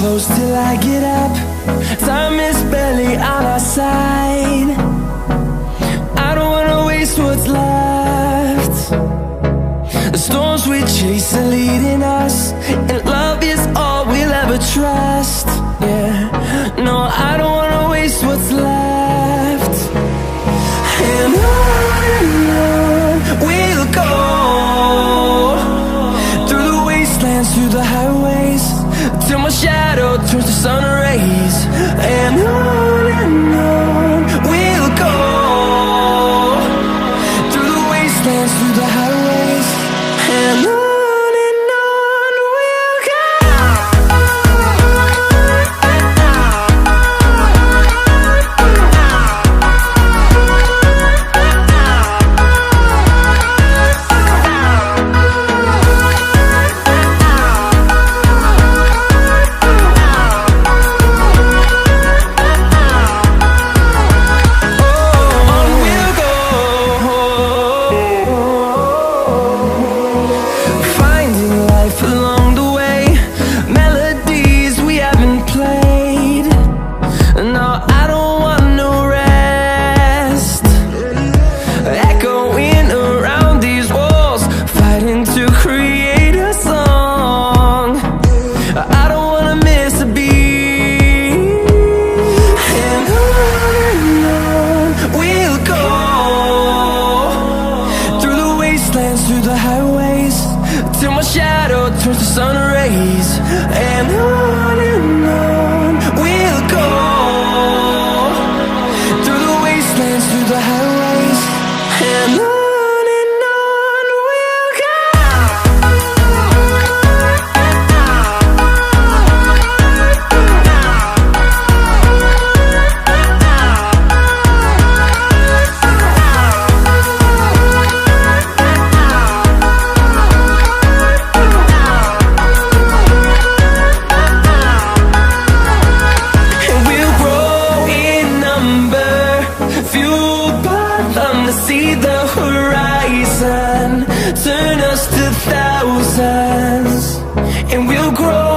close till I get up. Time is barely on our side. I don't wanna waste what's left. The storms we chase are leading us, and love is all we'll ever trust. Yeah, no, I don't wanna waste what's left. And on we'll go, through the wastelands, through the highways, till my shadow turns to sun rays. And on we'll go, through the wastelands, through the highways, and on we'll go. Through the highways, till my shadow turns to sun rays. And on we'll go, through the wastelands, through the highways, and on we'll go. See the horizon turn us to thousands, and we'll grow